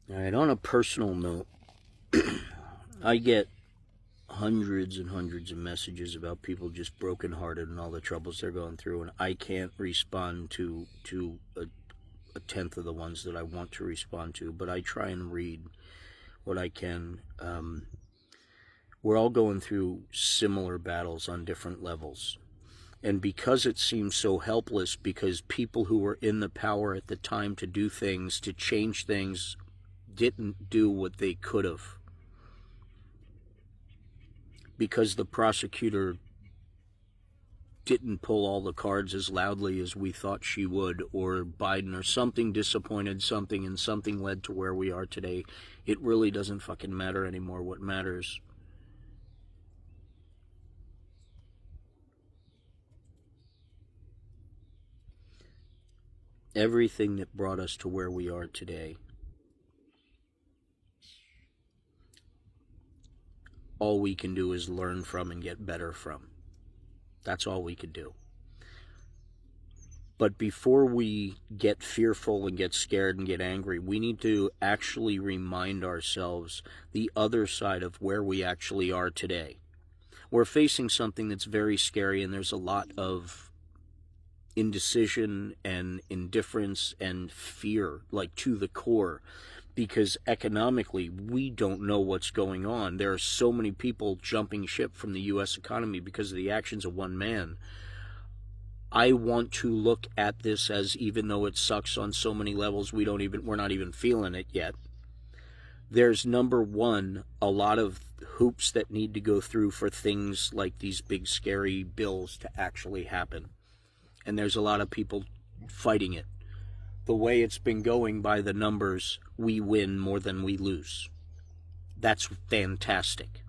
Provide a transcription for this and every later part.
All right, on a personal note, I get hundreds and hundreds of messages about people just brokenhearted and all the troubles they're going through, and I can't respond to a tenth of the ones that I want to respond to, but I try and read what I can. We're all going through similar battles on different levels. And because it seems so helpless, because people who were in the power at the time to do things, to change things, didn't do what they could have, because the prosecutor didn't pull all the cards as loudly as we thought she would, or Biden, or something disappointed something, and something led to where we are today. It really doesn't fucking matter anymore. What matters everything that brought us to where we are today, all we can do is learn from and get better from. That's all we could do. But before we get fearful and get scared and get angry, we need to actually remind ourselves the other side of where we actually are today. We're facing something that's very scary, and there's a lot of indecision and indifference and fear, like to the core, because economically we don't know what's going on. There are so many people jumping ship from the U.S. economy because of the actions of one man. I want to look at this as, even though it sucks on so many levels, we're not even feeling it yet. There's, number one, a lot of hoops that need to go through for things like these big scary bills to actually happen. And there's a lot of people fighting it. The way it's been going by the numbers, we win more than we lose. That's fantastic.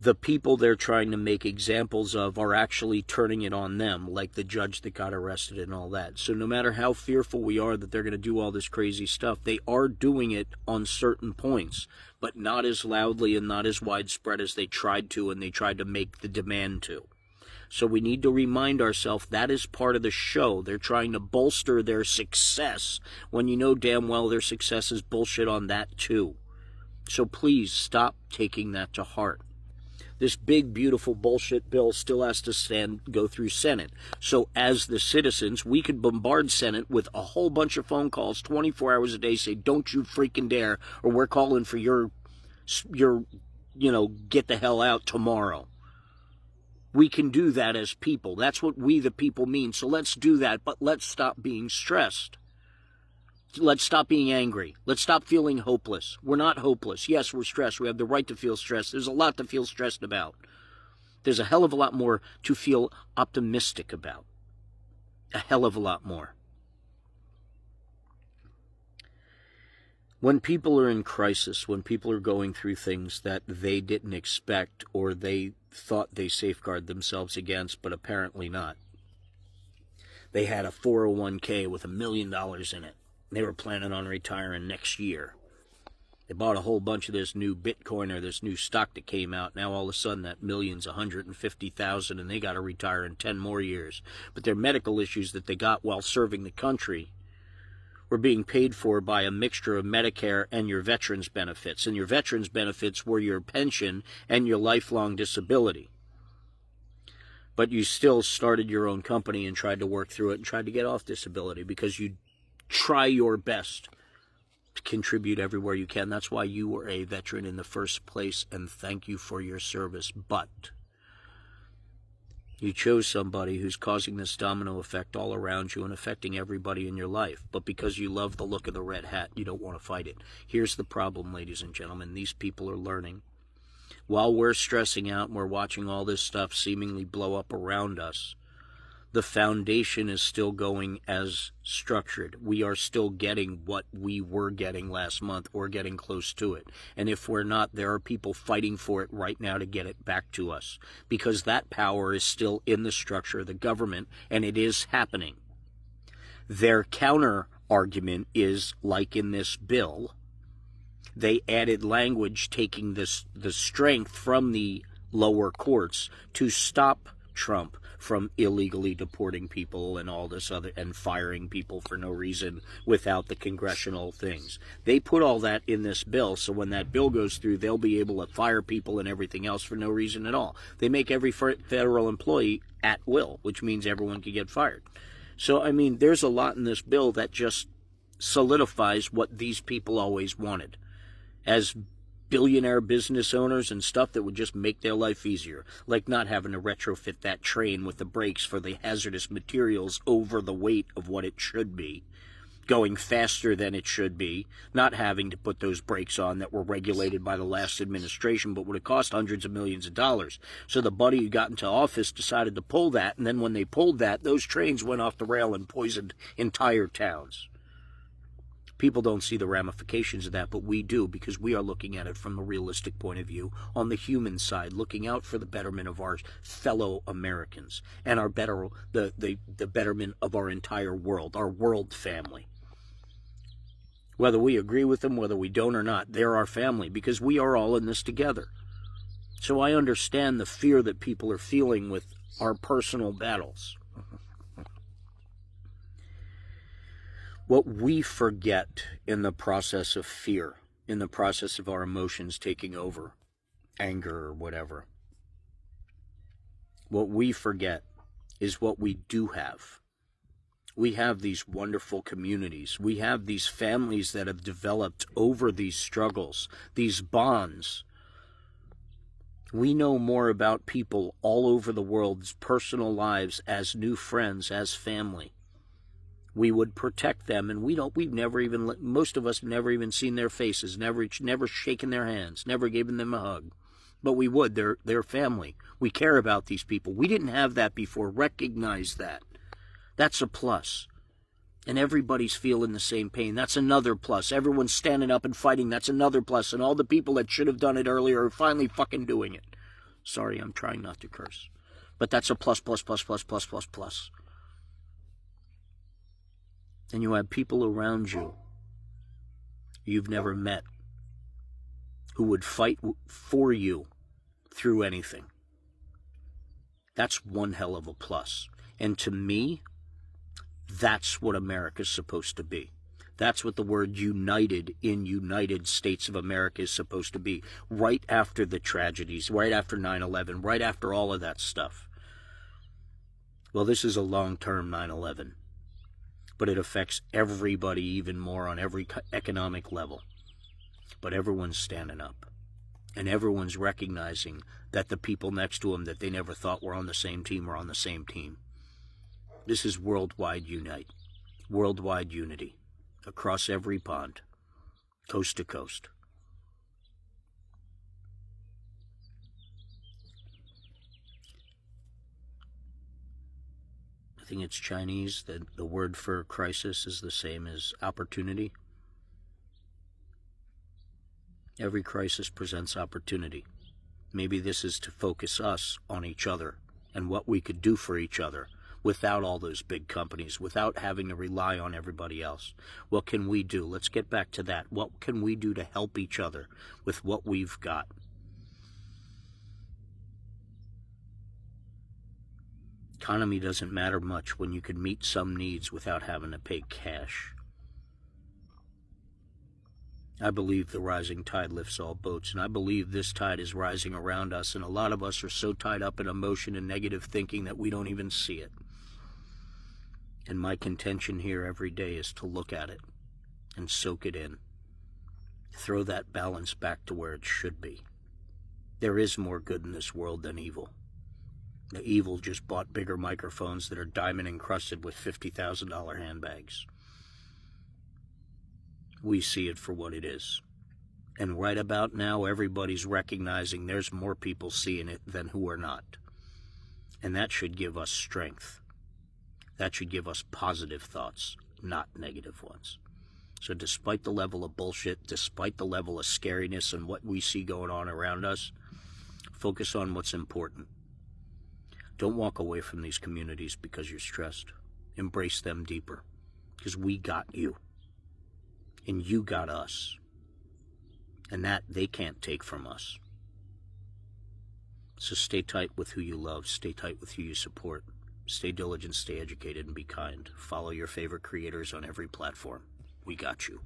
The people they're trying to make examples of are actually turning it on them, like the judge that got arrested and all that. So no matter how fearful we are that they're going to do all this crazy stuff, they are doing it on certain points, but not as loudly and not as widespread as they tried to, and they tried to make the demand to. So we need to remind ourselves that is part of the show. They're trying to bolster their success when you know damn well their success is bullshit on that too. So please stop taking that to heart. This big, beautiful bullshit bill still has to go through Senate. So as the citizens, we could bombard Senate with a whole bunch of phone calls 24 hours a day, say, don't you freaking dare, or we're calling for your get the hell out tomorrow. We can do that as people. That's what we the people mean. So let's do that, but let's stop being stressed. Let's stop being angry. Let's stop feeling hopeless. We're not hopeless. Yes, we're stressed. We have the right to feel stressed. There's a lot to feel stressed about. There's a hell of a lot more to feel optimistic about. A hell of a lot more. When people are in crisis, when people are going through things that they didn't expect or they thought they safeguarded themselves against, but apparently not. They had a 401k with $1 million in it. They were planning on retiring next year. They bought a whole bunch of this new Bitcoin or this new stock that came out. Now all of a sudden that million's 150,000 and they got to retire in 10 more years. But their medical issues that they got while serving the country were being paid for by a mixture of Medicare and your veterans benefits. And your veterans benefits were your pension and your lifelong disability. But you still started your own company and tried to work through it and tried to get off disability because you try your best to contribute everywhere you can. That's why you were a veteran in the first place, and thank you for your service. But you chose somebody who's causing this domino effect all around you and affecting everybody in your life. But because you love the look of the red hat, you don't want to fight it. Here's the problem, ladies and gentlemen. These people are learning. While we're stressing out and we're watching all this stuff seemingly blow up around us, the foundation is still going as structured. We are still getting what we were getting last month or getting close to it. And if we're not, there are people fighting for it right now to get it back to us because that power is still in the structure of the government, and it is happening. Their counter argument is, like in this bill, they added language taking the strength from the lower courts to stop Trump from illegally deporting people and all this other, and firing people for no reason without the congressional things. They put all that in this bill, so when that bill goes through, they'll be able to fire people and everything else for no reason at all. They make every federal employee at will, which means everyone can get fired. So, I mean, there's a lot in this bill that just solidifies what these people always wanted. As billionaire business owners and stuff, that would just make their life easier, like not having to retrofit that train with the brakes for the hazardous materials over the weight of what it should be, going faster than it should be, not having to put those brakes on that were regulated by the last administration but would have cost hundreds of millions of dollars. So the buddy who got into office decided to pull that, and then when they pulled that, those trains went off the rail and poisoned entire towns. People don't see the ramifications of that, but we do, because we are looking at it from a realistic point of view, on the human side, looking out for the betterment of our fellow Americans and our the betterment of our entire world, our world family. Whether we agree with them, whether we don't or not, they're our family, because we are all in this together. So I understand the fear that people are feeling with our personal battles. What we forget in the process of fear, in the process of our emotions taking over, anger or whatever, what we forget is what we do have. We have these wonderful communities. We have these families that have developed over these struggles, these bonds. We know more about people all over the world's personal lives as new friends, as family. We would protect them, and most of us never even seen their faces, never shaken their hands, never given them a hug. But we would, they're family. We care about these people. We didn't have that before. Recognize that. That's a plus. And everybody's feeling the same pain. That's another plus. Everyone's standing up and fighting. That's another plus. And all the people that should have done it earlier are finally fucking doing it. Sorry, I'm trying not to curse. But that's a plus, plus, plus, plus, plus, plus, plus. And you have people around you you've never met who would fight for you through anything. That's one hell of a plus. And to me, that's what America's supposed to be. That's what the word united in United States of America is supposed to be. Right after the tragedies, right after 9/11, right after all of that stuff. Well, this is a long-term 9/11. But it affects everybody even more on every economic level. But everyone's standing up. And everyone's recognizing that the people next to them that they never thought were on the same team are on the same team. This is worldwide unite. Worldwide unity. Across every pond. Coast to coast. I think it's Chinese that the word for crisis is the same as opportunity. Every crisis presents opportunity. Maybe this is to focus us on each other and what we could do for each other without all those big companies, without having to rely on everybody else. What can we do? Let's get back to that. What can we do to help each other with what we've got? Economy doesn't matter much when you can meet some needs without having to pay cash. I believe the rising tide lifts all boats, and I believe this tide is rising around us, and a lot of us are so tied up in emotion and negative thinking that we don't even see it. And my contention here every day is to look at it and soak it in. Throw that balance back to where it should be. There is more good in this world than evil. The evil just bought bigger microphones that are diamond encrusted with $50,000 handbags. We see it for what it is. And right about now, everybody's recognizing there's more people seeing it than who are not. And that should give us strength. That should give us positive thoughts, not negative ones. So despite the level of bullshit, despite the level of scariness and what we see going on around us, focus on what's important. Don't walk away from these communities because you're stressed. Embrace them deeper, because we got you. And you got us. And that they can't take from us. So stay tight with who you love, stay tight with who you support, stay diligent, stay educated, and be kind. Follow your favorite creators on every platform. We got you.